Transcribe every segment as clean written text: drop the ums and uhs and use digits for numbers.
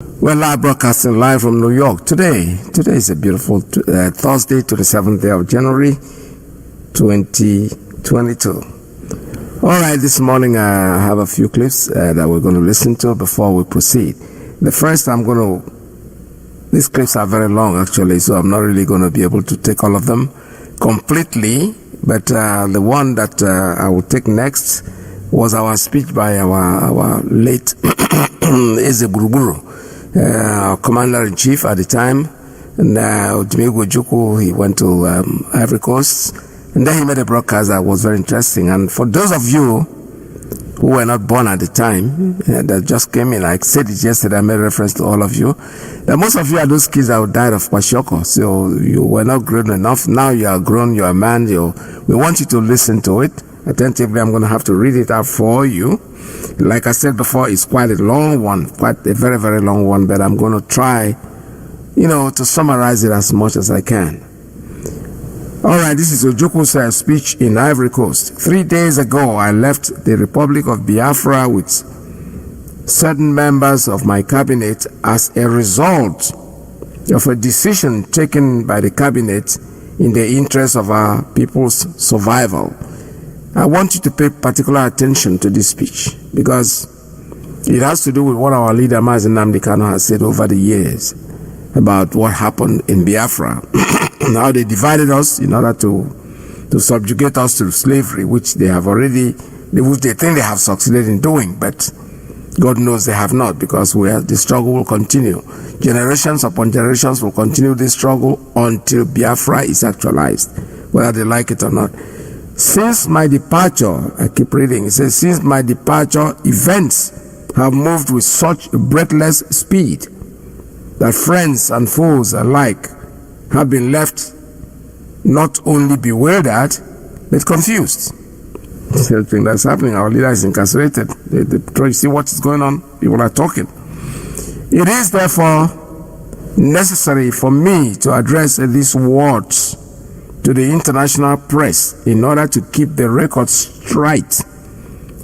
We're live broadcasting live from New York today. Today is a beautiful Thursday, 27th day of January, 2022. All right, this morning I have a few clips that we're going to listen to before we proceed. The first these clips are very long actually, so I'm not really going to be able to take all of them completely, but the one that I will take next was our speech by our late Ojukwu, Commander-in-Chief at the time, and Ojukwu, he went to Ivory Coast, and then he made a broadcast that was very interesting. And for those of you who were not born at the time, that just came in, I said it yesterday, I made reference to all of you, that most of you are those kids that died of kwashiorkor, so you were not grown enough. Now you are grown, you are a man, we want you to listen to it attentively. I'm going to have to read it out for you. Like I said before, it's quite a long one, quite a very, very long one, but I'm going to try, to summarize it as much as I can. All right, this is Ojukwu's speech in Ivory Coast. 3 days ago, I left the Republic of Biafra with certain members of my cabinet as a result of a decision taken by the cabinet in the interest of our people's survival. I want you to pay particular attention to this speech because it has to do with what our leader Mazi has said over the years about what happened in Biafra. How they divided us in order to subjugate us to slavery, which they think they have succeeded in doing, but God knows they have not, because the struggle will continue. Generations upon generations will continue this struggle until Biafra is actualized, whether they like it or not. Since my departure, I keep reading, it says, since my departure, events have moved with such breathless speed that friends and foes alike have been left not only bewildered, but confused. The same thing that's happening. Our leader is incarcerated. They try to see what is going on. People are talking. It is therefore necessary for me to address these words to the international press in order to keep the record straight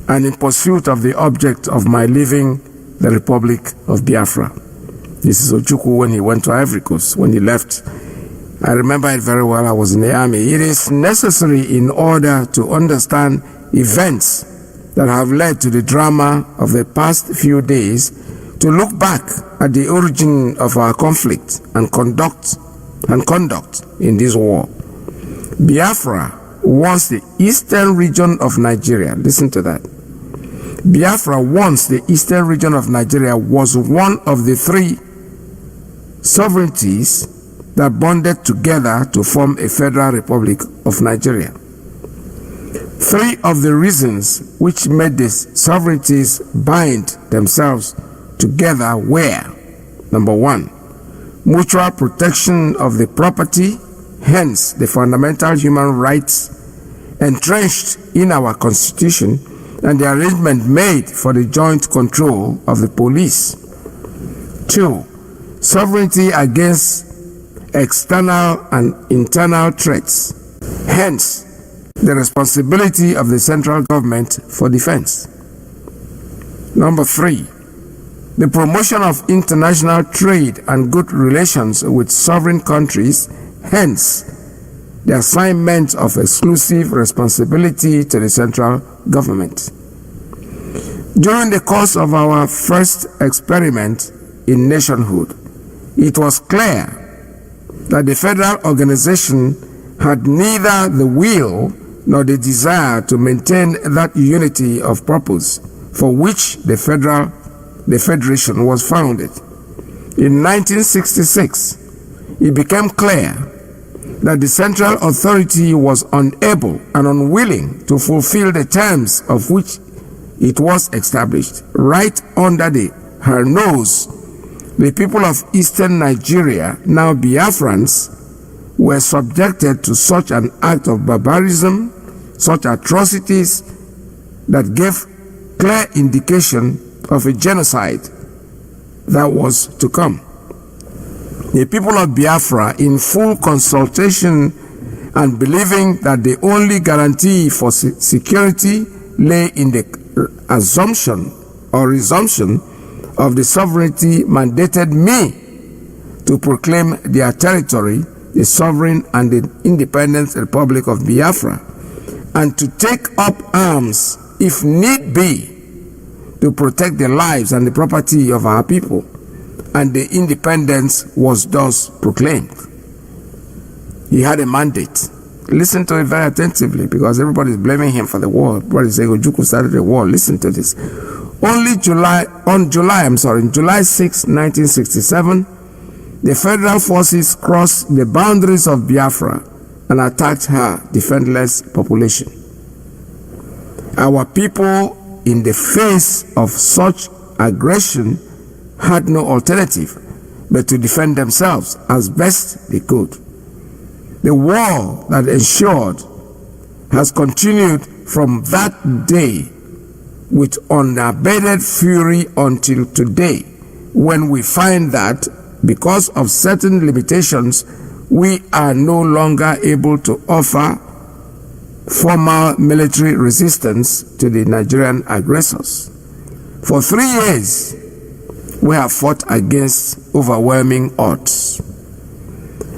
and in pursuit of the object of my leaving the Republic of Biafra. This is Ojukwu when he went to Ivory Coast, when he left. I remember it very well. I was in the army. It is necessary in order to understand events that have led to the drama of the past few days to look back at the origin of our conflict and conduct in this war. Biafra, once the eastern region of Nigeria, listen to that. Biafra, once the eastern region of Nigeria, was one of the three sovereignties that bonded together to form a federal republic of Nigeria. Three of the reasons which made these sovereignties bind themselves together were: number one, mutual protection of the property, hence the fundamental human rights entrenched in our constitution and the arrangement made for the joint control of the police. Two, sovereignty against external and internal threats, hence the responsibility of the central government for defense. Number three, the promotion of international trade and good relations with sovereign countries, hence the assignment of exclusive responsibility to the central government. During the course of our first experiment in nationhood, it was clear that the federal organization had neither the will nor the desire to maintain that unity of purpose for which the federation was founded. In 1966, it became clear that the central authority was unable and unwilling to fulfill the terms of which it was established. Right under her nose, the people of eastern Nigeria, now Biafrans, were subjected to such an act of barbarism, such atrocities that gave clear indication of a genocide that was to come. The people of Biafra, in full consultation and believing that the only guarantee for security lay in the assumption or resumption of the sovereignty mandated me to proclaim their territory the sovereign and the independent Republic of Biafra, and to take up arms, if need be, to protect the lives and the property of our people, and the independence was thus proclaimed. He had a mandate. Listen to it very attentively, because everybody is blaming him for the war. Everybody is saying Ojukwu started the war. Listen to this. On July 6, 1967, the federal forces crossed the boundaries of Biafra and attacked her defenseless population. Our people, in the face of such aggression, had no alternative but to defend themselves as best they could. The war that ensued has continued from that day with unabated fury until today, when we find that because of certain limitations, we are no longer able to offer formal military resistance to the Nigerian aggressors. For 3 years, we have fought against overwhelming odds.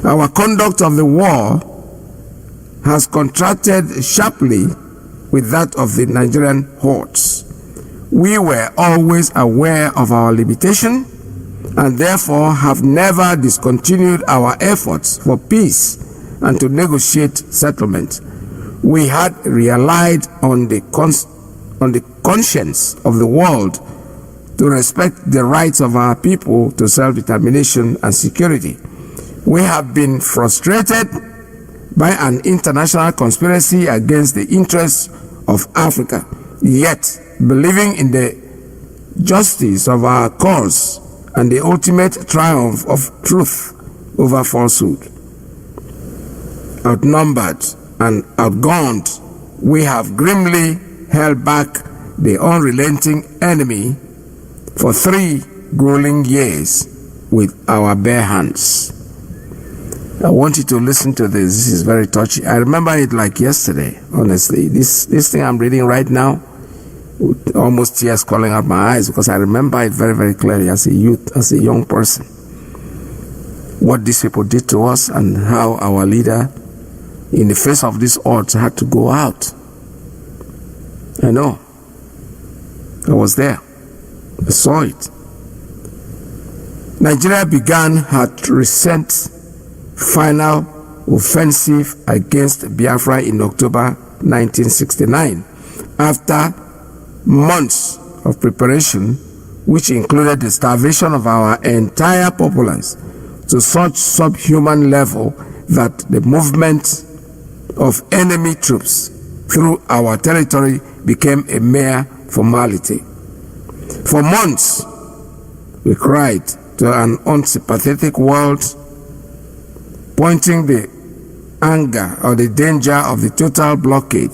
Our conduct of the war has contrasted sharply with that of the Nigerian hordes. We were always aware of our limitation and therefore have never discontinued our efforts for peace and to negotiate settlement. We had relied on the conscience of the world to respect the rights of our people to self-determination and security. We have been frustrated by an international conspiracy against the interests of Africa, yet believing in the justice of our cause and the ultimate triumph of truth over falsehood. Outnumbered and outgunned, we have grimly held back the unrelenting enemy for 3 grueling years with our bare hands. I want you to listen to this. This is very touchy. I remember it like yesterday, honestly. This thing I'm reading right now, with almost tears calling out my eyes, because I remember it very, very clearly as a youth, as a young person. What these people did to us and how our leader, in the face of these odds, had to go out. I know. I was there. I saw it. Nigeria began her recent final offensive against Biafra in October 1969, after months of preparation, which included the starvation of our entire populace to such subhuman level that the movement of enemy troops through our territory became a mere formality. For months, we cried to an unsympathetic world, pointing the anger or the danger of the total blockade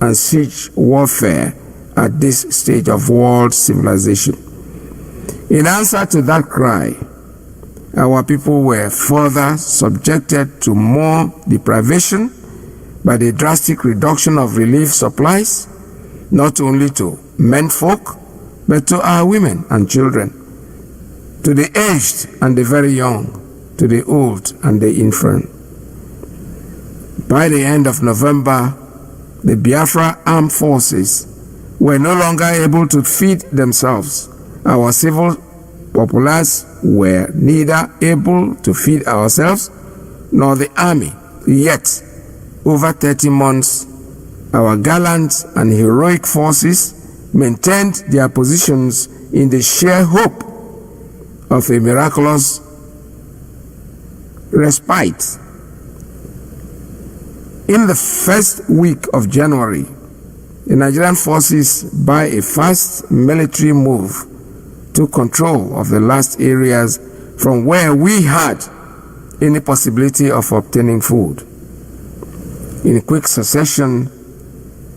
and siege warfare at this stage of world civilization. In answer to that cry, our people were further subjected to more deprivation by the drastic reduction of relief supplies, not only to menfolk, but to our women and children, to the aged and the very young, to the old and the infirm. By the end of November, the Biafra armed forces were no longer able to feed themselves. Our civil populace were neither able to feed ourselves nor the army. Yet, over 30 months, our gallant and heroic forces maintained their positions in the sheer hope of a miraculous respite. In the first week of January, the Nigerian forces, by a fast military move, took control of the last areas from where we had any possibility of obtaining food. In quick succession,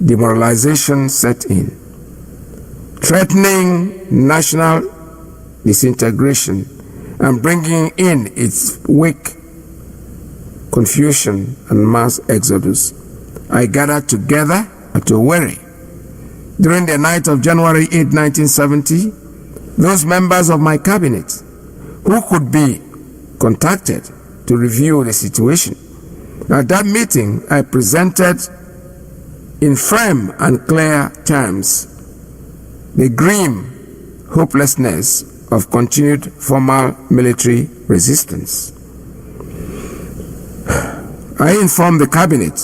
demoralization set in, threatening national disintegration and bringing in its wake confusion and mass exodus. I gathered together at Ivory during the night of January 8, 1970, those members of my cabinet who could be contacted to review the situation. At that meeting, I presented in firm and clear terms the grim hopelessness of continued formal military resistance. I informed the cabinet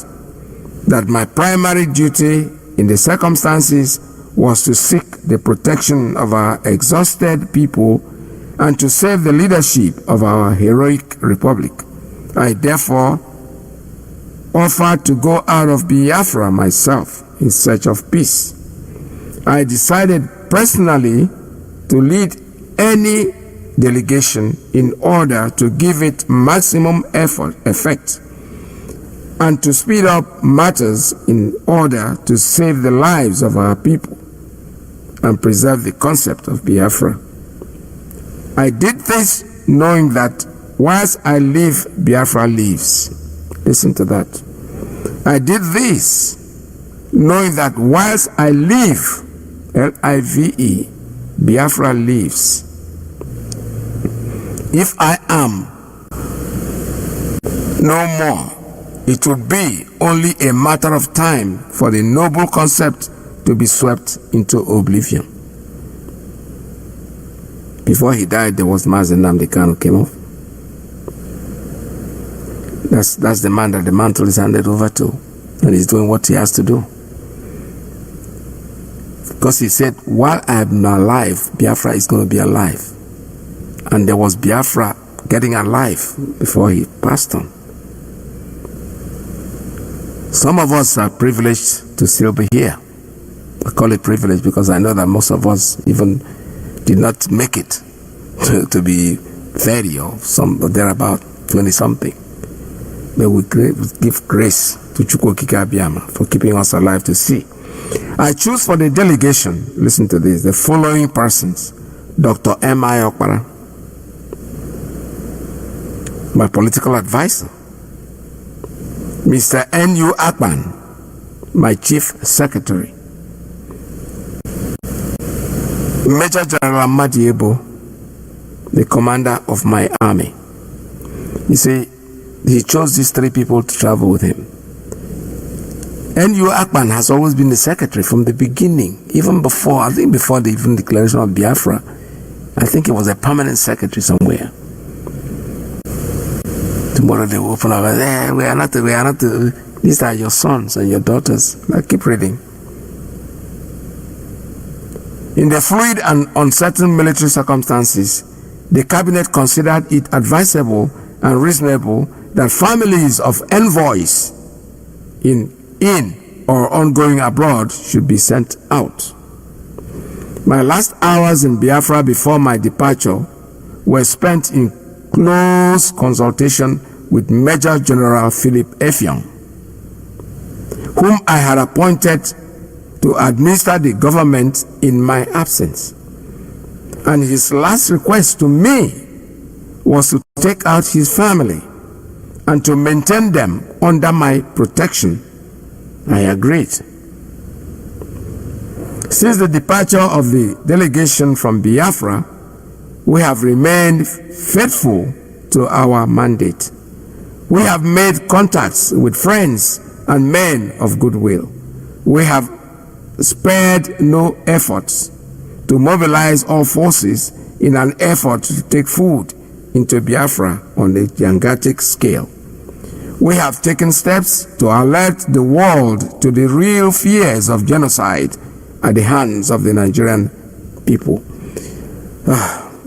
that my primary duty in the circumstances was to seek the protection of our exhausted people and to save the leadership of our heroic republic. I therefore offered to go out of Biafra myself in search of peace. I decided personally to lead any delegation in order to give it maximum effect and to speed up matters in order to save the lives of our people and preserve the concept of Biafra. I did this knowing that whilst I live, Biafra lives. Listen to that. I did this knowing that whilst I live, L-I-V-E, Biafra lives. If I am no more, it would be only a matter of time for the noble concept to be swept into oblivion. Before he died, there was Mazi who came off. That's the man that the mantle is handed over to, and he's doing what he has to do. Because he said, while I am alive, Biafra is going to be alive. And there was Biafra getting alive before he passed on. Some of us are privileged to still be here. I call it privilege because I know that most of us even did not make it to be 30 or thereabout, 20 something. But we give grace to Ojukwu for keeping us alive to see. I choose for the delegation, listen to this, the following persons: Dr. M.I. Okpara, my political advisor; Mr. N.U. Akpan, my chief secretary; Major General Madiebo, the commander of my army. You see, he chose these three people to travel with him. N.U. Akpan has always been the secretary from the beginning, even before, I think before the even declaration of Biafra. I think he was a permanent secretary somewhere. Tomorrow they will open up, we are not, these are your sons and your daughters. Like, keep reading. In the fluid and uncertain military circumstances, the cabinet considered it advisable and reasonable that families of envoys in or ongoing abroad should be sent out. My last hours in Biafra before my departure were spent in close consultation with Major General Philip Effiong, whom I had appointed to administer the government in my absence. And his last request to me was to take out his family and to maintain them under my protection. I agreed. Since the departure of the delegation from Biafra, we have remained faithful to our mandate. We have made contacts with friends and men of goodwill. We have spared no efforts to mobilize all forces in an effort to take food into Biafra on a gigantic scale. We have taken steps to alert the world to the real fears of genocide at the hands of the Nigerian people.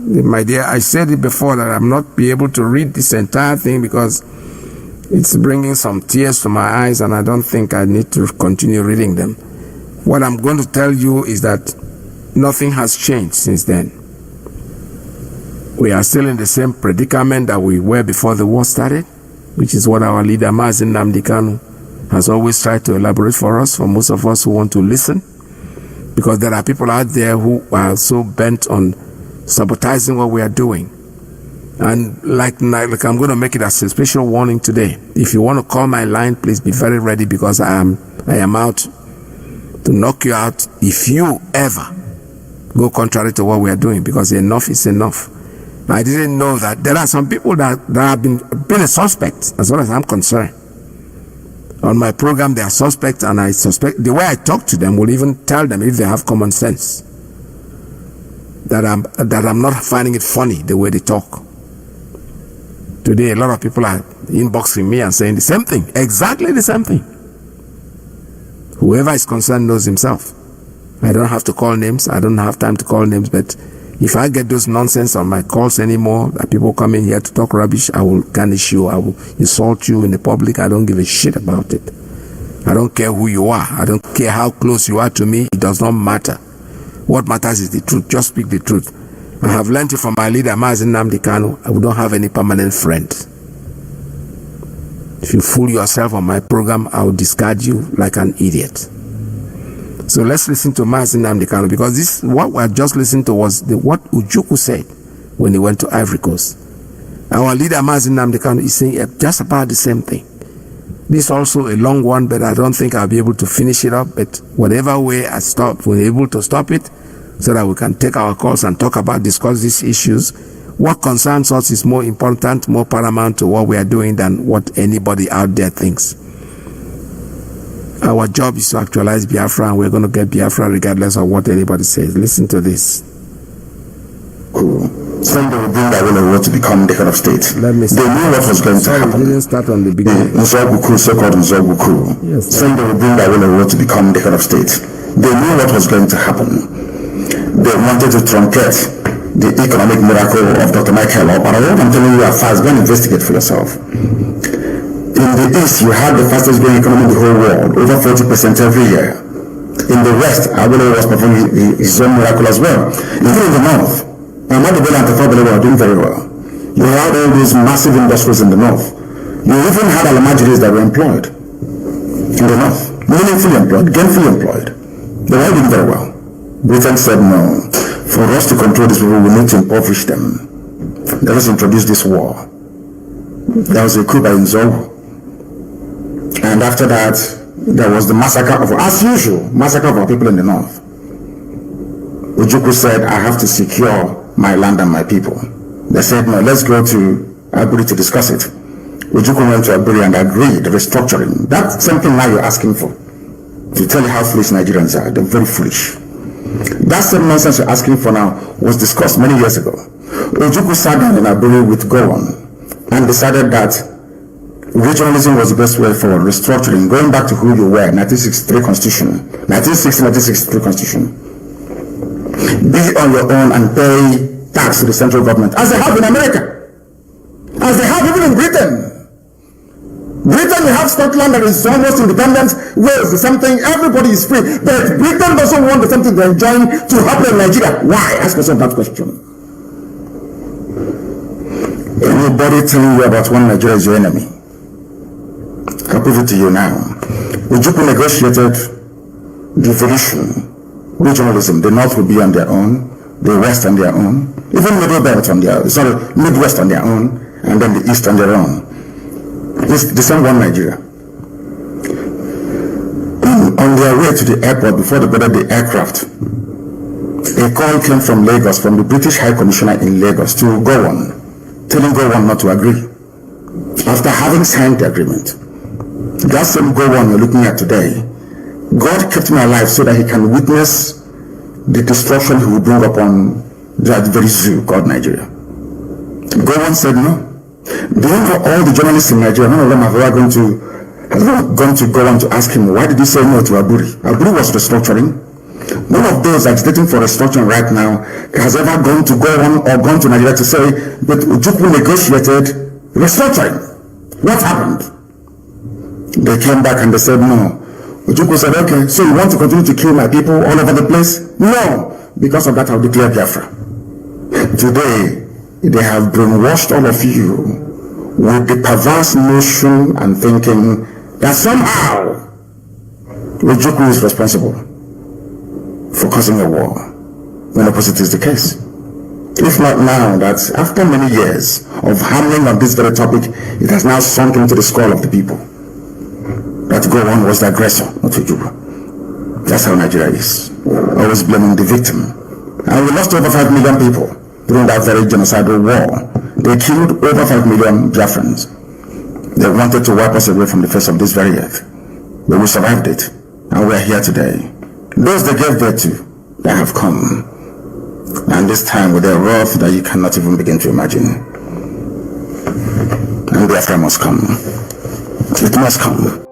My dear, I said it before that I'm not be able to read this entire thing because it's bringing some tears to my eyes, and I don't think I need to continue reading them. What I'm going to tell you is that nothing has changed since then. We are still in the same predicament that we were before the war started, which is what our leader Mazi has always tried to elaborate for us, for most of us who want to listen, because there are people out there who are so bent on sabotaging what we are doing. And like I'm going to make it as a special warning today. If you want to call my line, please be very ready, because I am out to knock you out if you ever go contrary to what we are doing, because enough is enough. I didn't know that there are some people that have been a suspect, as far as I'm concerned. On my program, they are suspects, and I suspect the way I talk to them will even tell them, if they have common sense, that I'm not finding it funny the way they talk. Today, a lot of people are inboxing me and saying the same thing, exactly the same thing. Whoever is concerned knows himself. I don't have to call names. I don't have time to call names, but if I get those nonsense on my calls anymore, that people come in here to talk rubbish, I will garnish you, I will insult you in the public. I don't give a shit about it. I don't care who you are. I don't care how close you are to me. It does not matter. What matters is the truth. Just speak the truth. I have learned it from my leader, Mazi. I don't have any permanent friends. If you fool yourself on my program, I will discard you like an idiot. So let's listen to Mazi, because this, what we have just listened to, was what Ojukwu said when he went to Ivory Coast. Our leader, Mazi, is saying just about the same thing. This is also a long one, but I don't think I'll be able to finish it up. But whatever way I stop, we're able to stop it, so that we can take our calls and discuss these issues. What concerns us is more important, more paramount to what we are doing than what anybody out there thinks. Our job is to actualize Biafra, and we're going to get Biafra regardless of what anybody says. Listen to this. Somebody will bring that will to become the head of state. Let me they knew what was going to happen. Didn't start on the beginning. Ojukwu, so-called Ojukwu. Yes. Somebody will bring that will to become the head of state. They knew what was going to happen. They wanted to truncate the economic miracle of Dr. Michael Obama. I'm telling you, fast. Go and investigate for yourself. In the East, you have the fastest growing economy in the whole world, over 40% every year. In the West, Abele was performing his own miracle as well. Even in the North, Ahmadu Bello and Tafawa Balewa are doing very well. You had all these massive industries in the North. You even had Alamajiris that were employed in the North, meaningfully employed, gainfully employed. They were doing very well. Britain said, no, for us to control these people, we need to impoverish them. Let us introduce this war. There was a coup by Nzogu. And after that, there was the massacre of, as usual, massacre of our people in the North. Ojukwu said, I have to secure my land and my people. They said, no, let's go to Ivory to discuss it. Ojukwu went to Ivory and agreed, restructuring. That's something now you're asking for. To tell you how foolish Nigerians are. They're very foolish. That same nonsense you're asking for now was discussed many years ago. Ojukwu sat down in Ivory with Gowon and decided that regionalism was the best way forward, restructuring, going back to who you were, 1963 Constitution, 1963 Constitution. Be on your own and pay tax to the central government, as they have in America, as they have even in Britain. Britain, you have Scotland that is almost independent, Wales is something, everybody is free, but Britain doesn't want the something they're enjoying to happen in Nigeria. Why? Ask yourself that question. Anybody telling you about one Nigeria is your enemy? I'll prove it to you now. Ojukwu negotiated devolution, regionalism. The North will be on their own, the West on their own, even Middle Belt on their, Midwest on their own, and then the East on their own. It's the same one Nigeria. On their way to the airport, before they boarded the aircraft, a call came from Lagos, from the British High Commissioner in Lagos, to Gowon, telling Gowon not to agree. After having signed the agreement, that same Gowon you're looking at today, God kept me alive so that he can witness the destruction he will bring upon that very zoo called Nigeria. Gowon said no. Do you know all the journalists in Nigeria, none of them have ever gone to go on to ask him, why did he say no to Aburi? Aburi was restructuring. None of those agitating for restructuring right now has ever gone to go on or gone to Nigeria to say, but Ojukwu negotiated restructuring. What happened? They came back and they said no. Ojukwu said, okay, so you want to continue to kill my people all over the place? No. Because of that, I'll declare Biafra. Today, they have brainwashed all of you with the perverse notion and thinking that somehow Ojukwu is responsible for causing a war, when opposite is the case. If not now, that after many years of hammering on this very topic, it has now sunk into the skull of the people that Gowon was the aggressor, not Ojukwu. That's how Nigeria is. Always blaming the victim. And we lost over 5 million people during that very genocidal war. They killed over 5 million Biafrans. They wanted to wipe us away from the face of this very earth. But we survived it, and we are here today. Those they gave birth to, they have come. And this time with a wrath that you cannot even begin to imagine. And Biafra must come. It must come.